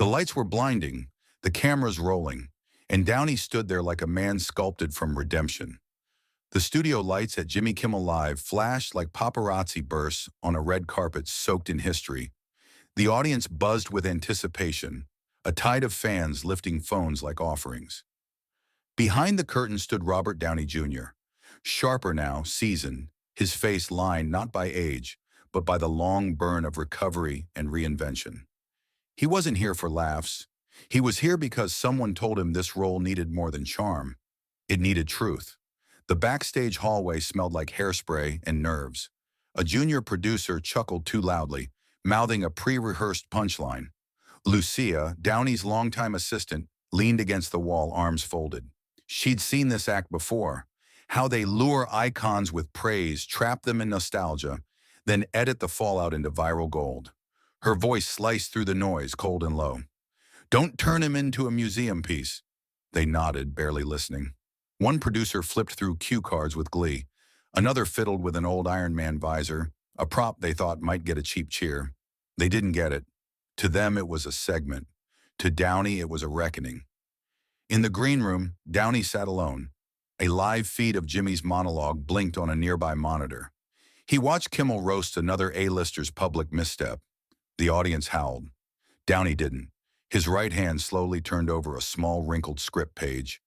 The lights were blinding, the cameras rolling, and Downey stood there like a man sculpted from redemption. The studio lights at Jimmy Kimmel Live flashed like paparazzi bursts on a red carpet soaked in history. The audience buzzed with anticipation, a tide of fans lifting phones like offerings. Behind the curtain stood Robert Downey Jr., sharper now, seasoned, his face lined not by age, but by the long burn of recovery and reinvention. He wasn't here for laughs. He was here because someone told him this role needed more than charm. It needed truth. The backstage hallway smelled like hairspray and nerves. A junior producer chuckled too loudly, mouthing a pre-rehearsed punchline. Lucia, Downey's longtime assistant, leaned against the wall, arms folded. She'd seen this act before. How they lure icons with praise, trap them in nostalgia, then edit the fallout into viral gold. Her voice sliced through the noise, cold and low. "Don't turn him into a museum piece." They nodded, barely listening. One producer flipped through cue cards with glee. Another fiddled with an old Iron Man visor, a prop they thought might get a cheap cheer. They didn't get it. To them, it was a segment. To Downey, it was a reckoning. In the green room, Downey sat alone. A live feed of Jimmy's monologue blinked on a nearby monitor. He watched Kimmel roast another A-lister's public misstep. The audience howled. Downey didn't. His right hand slowly turned over a small wrinkled script page.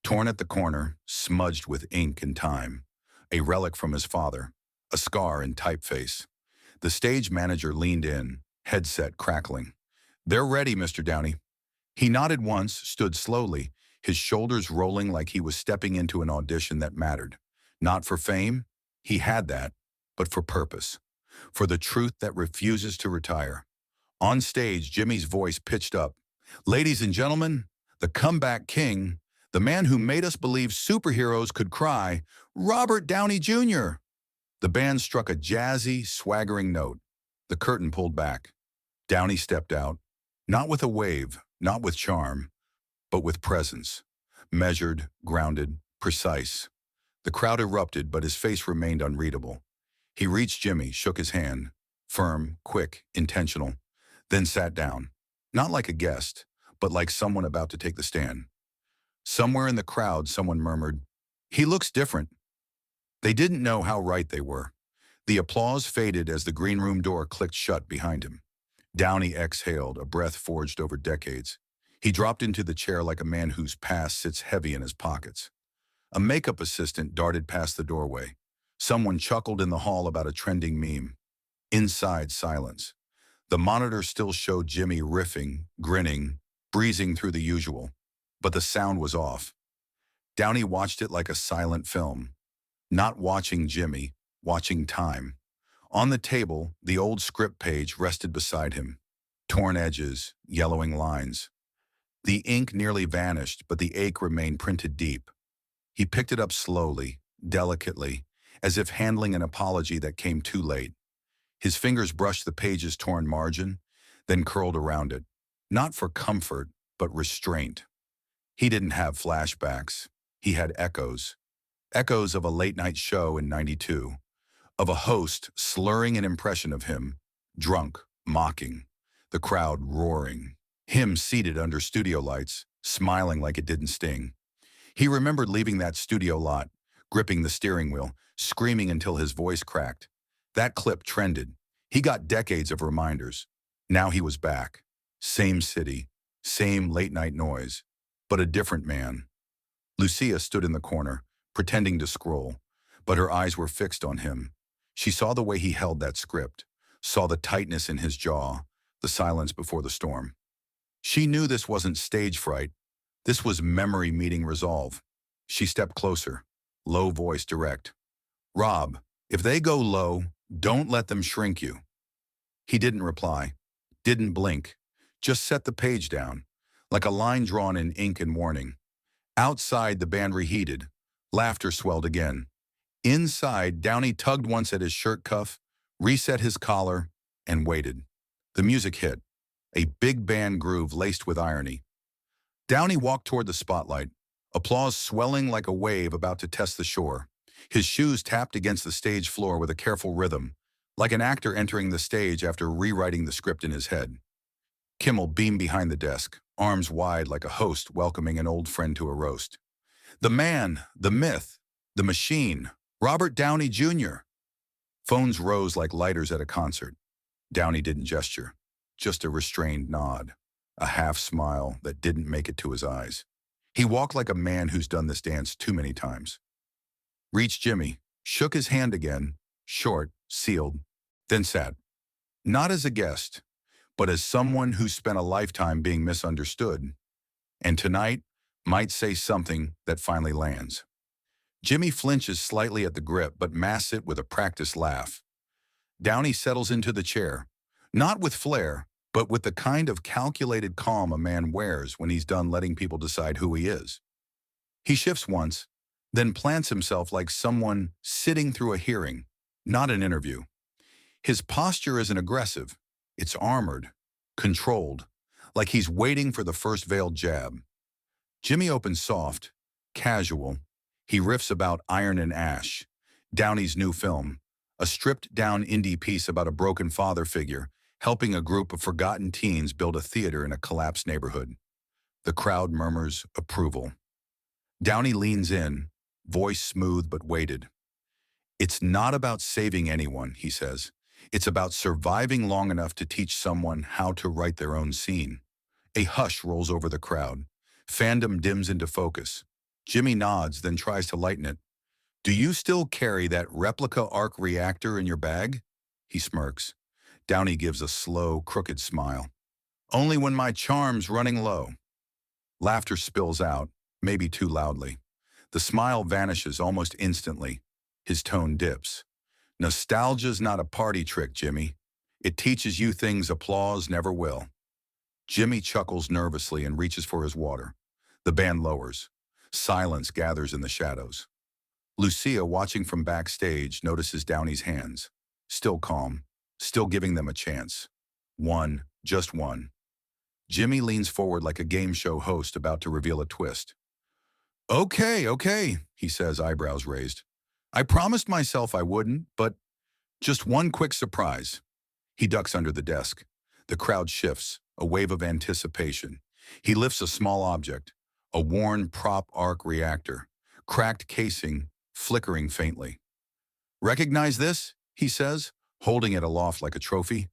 Torn at the corner, smudged with ink and time. A relic from his father. A scar in typeface. The stage manager leaned in, headset crackling. "They're ready, Mr. Downey." He nodded once, stood slowly, his shoulders rolling like he was stepping into an audition that mattered. Not for fame, he had that, but for purpose. For the truth that refuses to retire. On stage, Jimmy's voice pitched up. "Ladies and gentlemen, the comeback king, the man who made us believe superheroes could cry, Robert Downey Jr." The band struck a jazzy, swaggering note. The curtain pulled back. Downey stepped out, not with a wave, not with charm, but with presence. Measured, grounded, precise. The crowd erupted, but his face remained unreadable. He reached Jimmy, shook his hand, firm, quick, intentional, then sat down, not like a guest, but like someone about to take the stand. Somewhere in the crowd, someone murmured, "He looks different." They didn't know how right they were. The applause faded as the green room door clicked shut behind him. Downey exhaled, a breath forged over decades. He dropped into the chair like a man whose past sits heavy in his pockets. A makeup assistant darted past the doorway. Someone chuckled in the hall about a trending meme. Inside, silence. The monitor still showed Jimmy riffing, grinning, breezing through the usual. But the sound was off. Downey watched it like a silent film. Not watching Jimmy, watching time. On the table, the old script page rested beside him. Torn edges, yellowing lines. The ink nearly vanished, but the ache remained printed deep. He picked it up slowly, delicately, as if handling an apology that came too late. His fingers brushed the page's torn margin, then curled around it. Not for comfort, but restraint. He didn't have flashbacks. He had echoes. Echoes of a late-night show in '92. Of a host slurring an impression of him, drunk, mocking. The crowd roaring. Him seated under studio lights, smiling like it didn't sting. He remembered leaving that studio lot, gripping the steering wheel, screaming until his voice cracked. That clip trended. He got decades of reminders. Now he was back. Same city, same late-night noise, but a different man. Lucia stood in the corner, pretending to scroll, but her eyes were fixed on him. She saw the way he held that script, saw the tightness in his jaw, the silence before the storm. She knew this wasn't stage fright. This was memory meeting resolve. She stepped closer, low voice direct. "Rob, if they go low, don't let them shrink you." He didn't reply, didn't blink, just set the page down, like a line drawn in ink and warning. Outside, the band reheated. Laughter swelled again. Inside, Downey tugged once at his shirt cuff, reset his collar, and waited. The music hit, a big band groove laced with irony. Downey walked toward the spotlight, applause swelling like a wave about to test the shore. His shoes tapped against the stage floor with a careful rhythm, like an actor entering the stage after rewriting the script in his head. Kimmel beamed behind the desk, arms wide like a host welcoming an old friend to a roast. The man, the myth, the machine, Robert Downey Jr. Phones rose like lighters at a concert. Downey didn't gesture, just a restrained nod, a half smile that didn't make it to his eyes. He walked like a man who's done this dance too many times. Reached Jimmy, shook his hand again, short, sealed, then sat. Not as a guest, but as someone who spent a lifetime being misunderstood, and tonight might say something that finally lands. Jimmy flinches slightly at the grip, but masks it with a practiced laugh. Downey settles into the chair, not with flair, but with the kind of calculated calm a man wears when he's done letting people decide who he is. He shifts once, then plants himself like someone sitting through a hearing, not an interview. His posture isn't aggressive. It's armored, controlled, like he's waiting for the first veiled jab. Jimmy opens soft, casual. He riffs about Iron and Ash, Downey's new film, a stripped-down indie piece about a broken father figure helping a group of forgotten teens build a theater in a collapsed neighborhood. The crowd murmurs approval. Downey leans in, voice smooth but weighted. It's not about saving anyone, he says. It's about surviving long enough to teach someone how to write their own scene. A hush rolls over the crowd. Fandom dims into focus. Jimmy nods, then tries to lighten it. Do you still carry that replica arc reactor in your bag? He smirks. Downey gives a slow, crooked smile. Only when my charm's running low. Laughter spills out, maybe too loudly. The smile vanishes almost instantly. His tone dips. Nostalgia's not a party trick, Jimmy. It teaches you things applause never will. Jimmy chuckles nervously and reaches for his water. The band lowers. Silence gathers in the shadows. Lucia, watching from backstage, notices Downey's hands. Still calm, still giving them a chance. One, just one. Jimmy leans forward like a game show host about to reveal a twist. Okay, he says, eyebrows raised. I promised myself I wouldn't, but just one quick surprise. He ducks under the desk. The crowd shifts, a wave of anticipation. He lifts a small object, a worn prop arc reactor, cracked casing, flickering faintly. Recognize this? He says, holding it aloft like a trophy.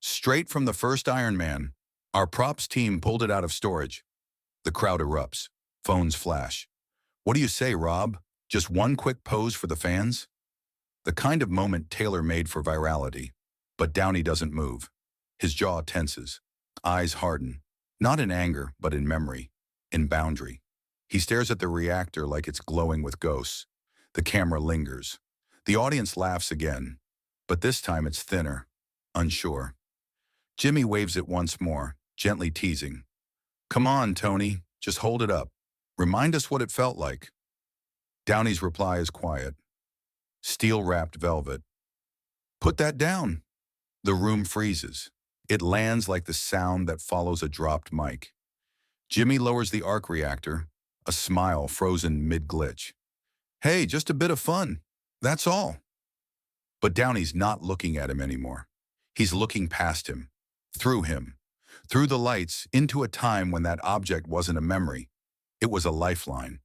Straight from the first Iron Man. Our props team pulled it out of storage. The crowd erupts. Phones flash. What do you say, Rob? Just one quick pose for the fans? The kind of moment Taylor made for virality. But Downey doesn't move. His jaw tenses. Eyes harden. Not in anger, but in memory. In boundary. He stares at the reactor like it's glowing with ghosts. The camera lingers. The audience laughs again. But this time it's thinner. Unsure. Jimmy waves it once more, gently teasing. Come on, Tony. Just hold it up. Remind us what it felt like. Downey's reply is quiet. Steel-wrapped velvet. Put that down. The room freezes. It lands like the sound that follows a dropped mic. Jimmy lowers the arc reactor, a smile frozen mid-glitch. Hey, just a bit of fun. That's all. But Downey's not looking at him anymore. He's looking past him, through the lights, into a time when that object wasn't a memory. It was a lifeline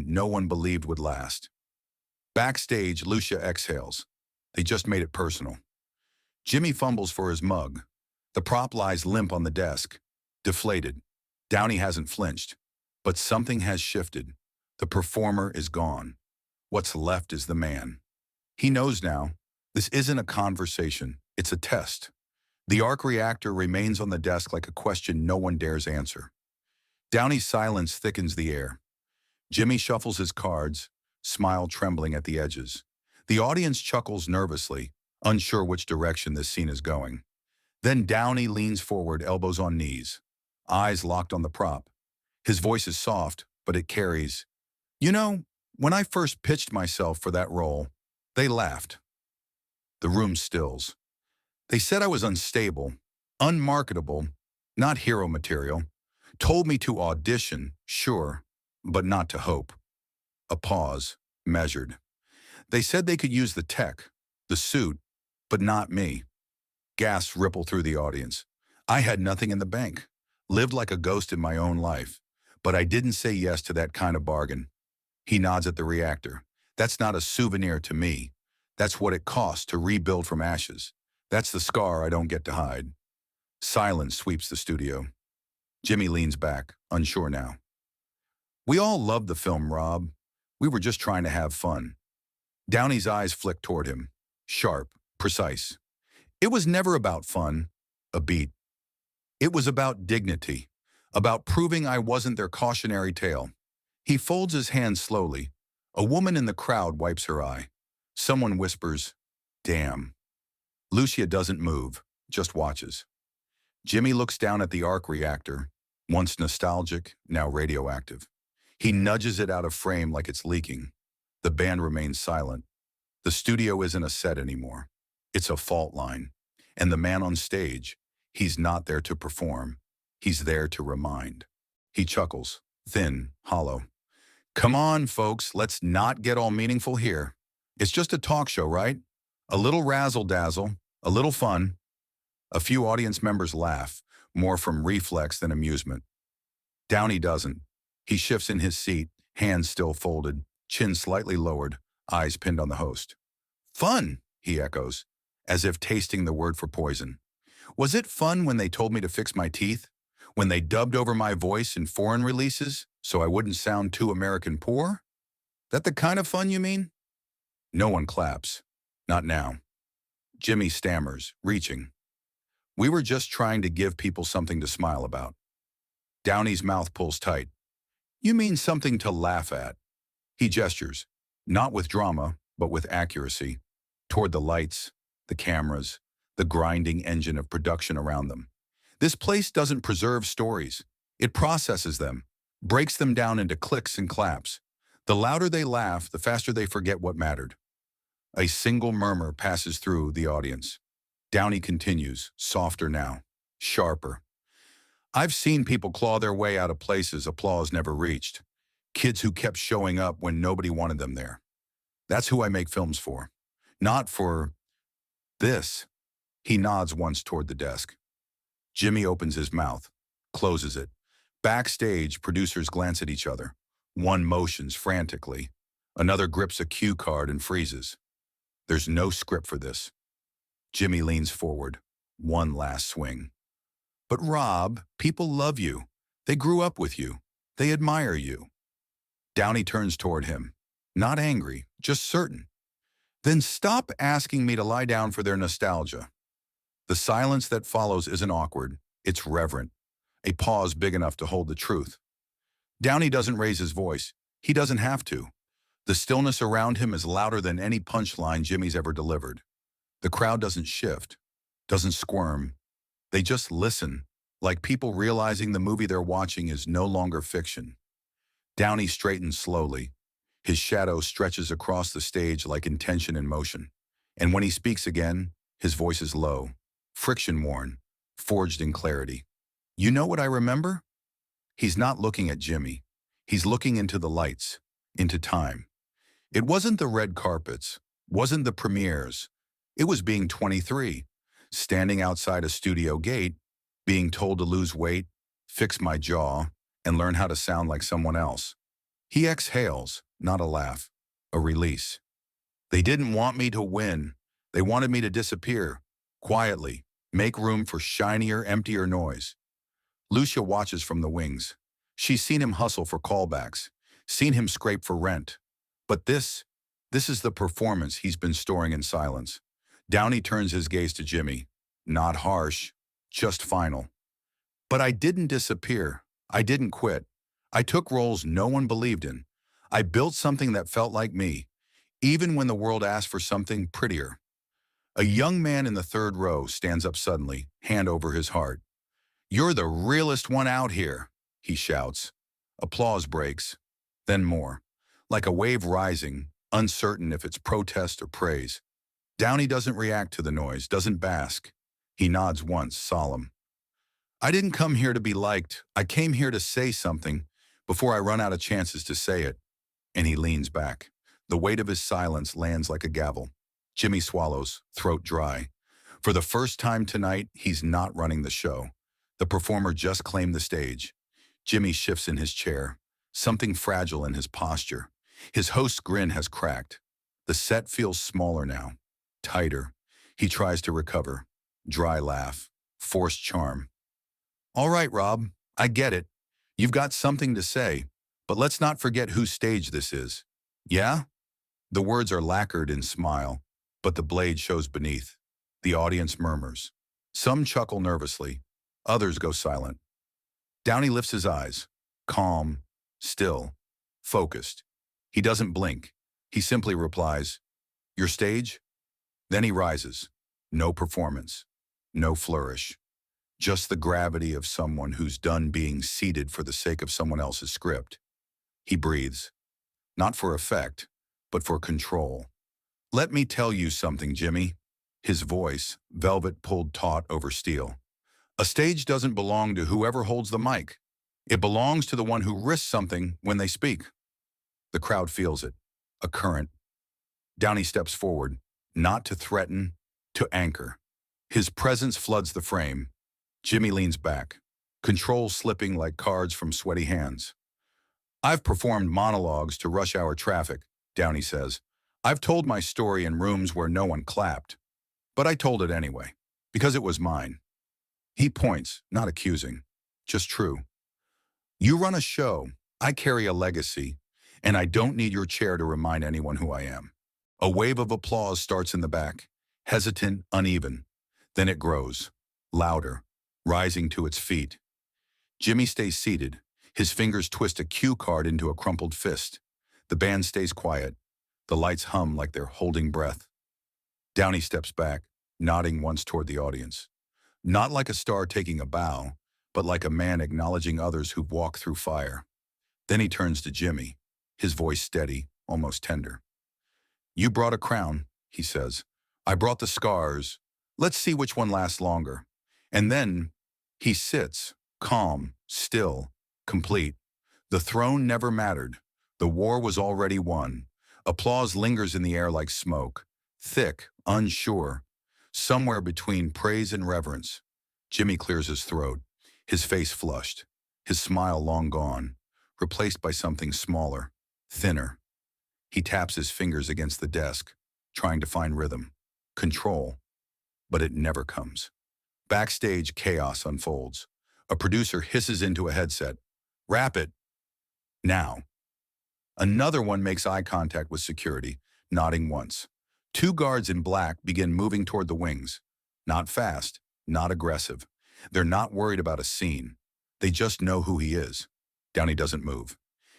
no one believed would last. Backstage, Lucia exhales. They just made it personal. Jimmy fumbles for his mug. The prop lies limp on the desk, deflated. Downey hasn't flinched, but something has shifted. The performer is gone. What's left is the man. He knows now. This isn't a conversation. It's a test. The arc reactor remains on the desk like a question no one dares answer. Downey's silence thickens the air. Jimmy shuffles his cards, smile trembling at the edges. The audience chuckles nervously, unsure which direction this scene is going. Then Downey leans forward, elbows on knees, eyes locked on the prop. His voice is soft, but it carries. You know, when I first pitched myself for that role, they laughed. The room stills. They said I was unstable, unmarketable, not hero material. Told me to audition, sure, but not to hope. A pause, measured. They said they could use the tech, the suit, but not me. Gasps ripple through the audience. I had nothing in the bank, lived like a ghost in my own life, but I didn't say yes to that kind of bargain. He nods at the reactor. That's not a souvenir to me. That's what it costs to rebuild from ashes. That's the scar I don't get to hide. Silence sweeps the studio. Jimmy leans back, unsure now. We all loved the film, Rob. We were just trying to have fun. Downey's eyes flicked toward him. Sharp, precise. It was never about fun, a beat. It was about dignity, about proving I wasn't their cautionary tale. He folds his hands slowly. A woman in the crowd wipes her eye. Someone whispers, "Damn." Lucia doesn't move, just watches. Jimmy looks down at the arc reactor, once nostalgic, now radioactive. He nudges it out of frame like it's leaking. The band remains silent. The studio isn't a set anymore. It's a fault line. And the man on stage, he's not there to perform. He's there to remind. He chuckles, thin, hollow. Come on, folks, let's not get all meaningful here. It's just a talk show, right? A little razzle-dazzle, a little fun. A few audience members laugh, more from reflex than amusement. Downey doesn't. He shifts in his seat, hands still folded, chin slightly lowered, eyes pinned on the host. Fun, he echoes, as if tasting the word for poison. Was it fun when they told me to fix my teeth? When they dubbed over my voice in foreign releases so I wouldn't sound too American poor? That the kind of fun you mean? No one claps. Not now. Jimmy stammers, reaching. We were just trying to give people something to smile about. Downey's mouth pulls tight. You mean something to laugh at? He gestures, not with drama, but with accuracy, toward the lights, the cameras, the grinding engine of production around them. This place doesn't preserve stories. It processes them, breaks them down into clicks and claps. The louder they laugh, the faster they forget what mattered. A single murmur passes through the audience. Downey continues, softer now, sharper. I've seen people claw their way out of places applause never reached. Kids who kept showing up when nobody wanted them there. That's who I make films for. Not for this. He nods once toward the desk. Jimmy opens his mouth, closes it. Backstage, producers glance at each other. One motions frantically. Another grips a cue card and freezes. There's no script for this. Jimmy leans forward. One last swing. But Rob, people love you. They grew up with you. They admire you. Downey turns toward him. Not angry, just certain. Then stop asking me to lie down for their nostalgia. The silence that follows isn't awkward. It's reverent. A pause big enough to hold the truth. Downey doesn't raise his voice. He doesn't have to. The stillness around him is louder than any punchline Jimmy's ever delivered. The crowd doesn't shift, doesn't squirm. They just listen, like people realizing the movie they're watching is no longer fiction. Downey straightens slowly. His shadow stretches across the stage like intention in motion. And when he speaks again, his voice is low, friction-worn, forged in clarity. You know what I remember? He's not looking at Jimmy. He's looking into the lights, into time. It wasn't the red carpets, wasn't the premieres. It was being 23, standing outside a studio gate, being told to lose weight, fix my jaw, and learn how to sound like someone else. He exhales, not a laugh, a release. They didn't want me to win. They wanted me to disappear, quietly, make room for shinier, emptier noise. Lucia watches from the wings. She's seen him hustle for callbacks, seen him scrape for rent. But this is the performance he's been storing in silence. Downey turns his gaze to Jimmy. Not harsh, just final. But I didn't disappear. I didn't quit. I took roles no one believed in. I built something that felt like me, even when the world asked for something prettier. A young man in the third row stands up suddenly, hand over his heart. You're the realest one out here, he shouts. Applause breaks, then more. Like a wave rising, uncertain if it's protest or praise. Downey doesn't react to the noise, doesn't bask. He nods once, solemn. I didn't come here to be liked. I came here to say something before I run out of chances to say it. And he leans back. The weight of his silence lands like a gavel. Jimmy swallows, throat dry. For the first time tonight, he's not running the show. The performer just claimed the stage. Jimmy shifts in his chair, something fragile in his posture. His host's grin has cracked. The set feels smaller now, tighter. He tries to recover. Dry laugh, forced charm. All right, Rob, I get it. You've got something to say, but let's not forget whose stage this is. Yeah? The words are lacquered in smile, but the blade shows beneath. The audience murmurs. Some chuckle nervously. Others go silent. Downey lifts his eyes, calm, still, focused. He doesn't blink. He simply replies, "Your stage?" Then he rises. No performance, no flourish. Just the gravity of someone who's done being seated for the sake of someone else's script. He breathes, not for effect, but for control. Let me tell you something, Jimmy. His voice, velvet pulled taut over steel. A stage doesn't belong to whoever holds the mic. It belongs to the one who risks something when they speak. The crowd feels it, a current. Downey steps forward, not to threaten, to anchor. His presence floods the frame. Jimmy leans back, control slipping like cards from sweaty hands. I've performed monologues to rush hour traffic, Downey says. I've told my story in rooms where no one clapped. But I told it anyway, because it was mine. He points, not accusing, just true. You run a show, I carry a legacy, and I don't need your chair to remind anyone who I am. A wave of applause starts in the back, hesitant, uneven. Then it grows, louder, rising to its feet. Jimmy stays seated. His fingers twist a cue card into a crumpled fist. The band stays quiet. The lights hum like they're holding breath. Downey steps back, nodding once toward the audience. Not like a star taking a bow, but like a man acknowledging others who've walked through fire. Then he turns to Jimmy, his voice steady, almost tender. You brought a crown, he says. I brought the scars. Let's see which one lasts longer. And then he sits, calm, still, complete. The throne never mattered. The war was already won. Applause lingers in the air like smoke, thick, unsure, somewhere between praise and reverence. Jimmy clears his throat, his face flushed, his smile long gone, replaced by something smaller, thinner. He taps his fingers against the desk, trying to find rhythm, control, but it never comes. Backstage, chaos unfolds. A producer hisses into a headset. Wrap it. Now. Another one makes eye contact with security, nodding once. Two guards in black begin moving toward the wings. Not fast, not aggressive. They're not worried about a scene. They just know who he is. Downey doesn't move.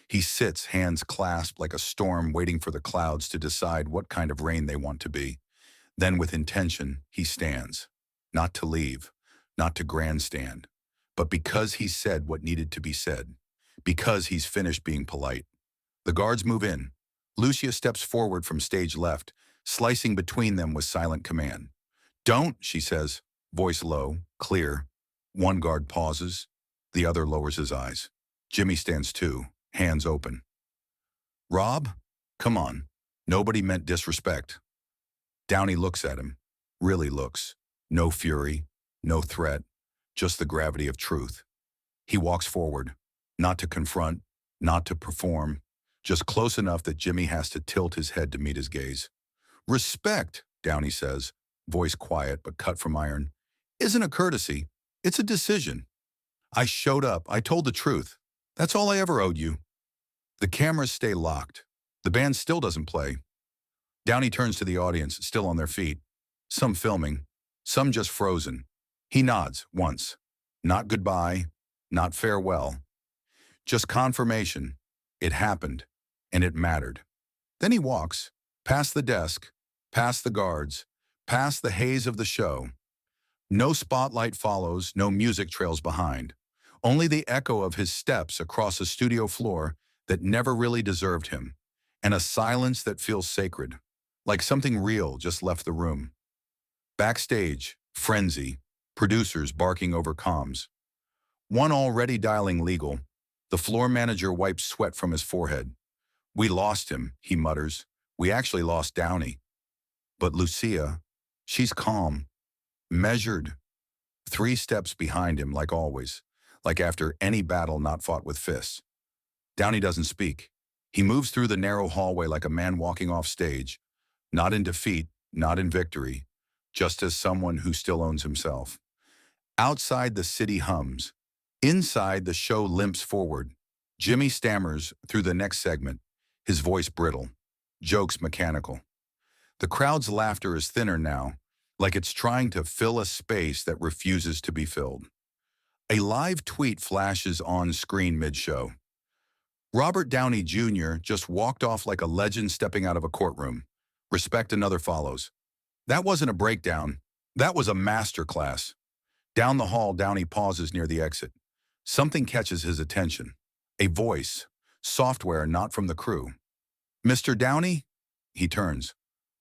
He sits, hands clasped like a storm waiting for the clouds to decide what kind of rain they want to be. Then with intention, he stands. Not to leave, not to grandstand, but because he said what needed to be said. Because he's finished being polite. The guards move in. Lucia steps forward from stage left, slicing between them with silent command. Don't, she says, voice low, clear. One guard pauses. The other lowers his eyes. Jimmy stands too, hands open. Rob? Come on. Nobody meant disrespect. Downey looks at him. Really looks. No fury, no threat, just the gravity of truth. He walks forward, not to confront, not to perform, just close enough that Jimmy has to tilt his head to meet his gaze. Respect, Downey says, voice quiet but cut from iron, isn't a courtesy, it's a decision. I showed up, I told the truth. That's all I ever owed you. The cameras stay locked. The band still doesn't play. Downey turns to the audience, still on their feet. Some filming, some just frozen. He nods once. Not goodbye, not farewell. Just confirmation. It happened, and it mattered. Then he walks, past the desk, past the guards, past the haze of the show. No spotlight follows, no music trails behind. Only the echo of his steps across a studio floor that never really deserved him, and a silence that feels sacred, like something real just left the room. Backstage, frenzy, producers barking over comms. One already dialing legal. The floor manager wipes sweat from his forehead. We lost him, he mutters. We actually lost Downey. But Lucia, she's calm, measured. 3 steps behind him like always, like after any battle not fought with fists. Downey doesn't speak. He moves through the narrow hallway like a man walking off stage, not in defeat, not in victory, just as someone who still owns himself. Outside, the city hums. Inside, the show limps forward. Jimmy stammers through the next segment, his voice brittle, jokes mechanical. The crowd's laughter is thinner now, like it's trying to fill a space that refuses to be filled. A live tweet flashes on screen mid-show. Robert Downey Jr. just walked off like a legend stepping out of a courtroom. Respect another follows. That wasn't a breakdown. That was a masterclass. Down the hall, Downey pauses near the exit. Something catches his attention. A voice. Software not from the crew. "Mr. Downey?" He turns.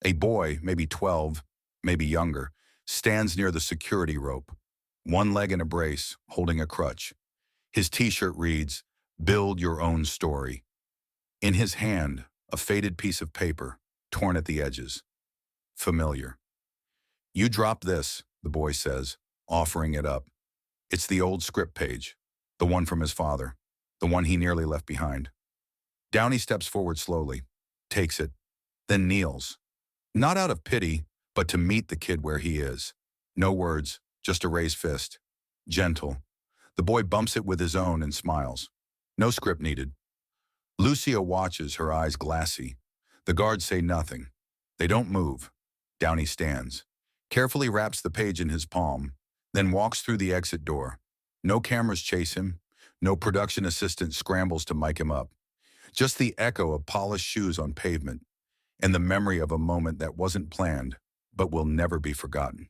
A boy, maybe 12, maybe younger, stands near the security rope. One leg in a brace, holding a crutch. His t-shirt reads, "Build your own story." In his hand, a faded piece of paper, torn at the edges. Familiar. "You drop this," the boy says, offering it up. It's the old script page, the one from his father, the one he nearly left behind. Downey steps forward slowly, takes it, then kneels. Not out of pity, but to meet the kid where he is. No words, just a raised fist. Gentle. The boy bumps it with his own and smiles. No script needed. Lucia watches, her eyes glassy. The guards say nothing. They don't move. Downey stands, carefully wraps the page in his palm, then walks through the exit door. No cameras chase him. No production assistant scrambles to mic him up. Just the echo of polished shoes on pavement and the memory of a moment that wasn't planned, but will never be forgotten.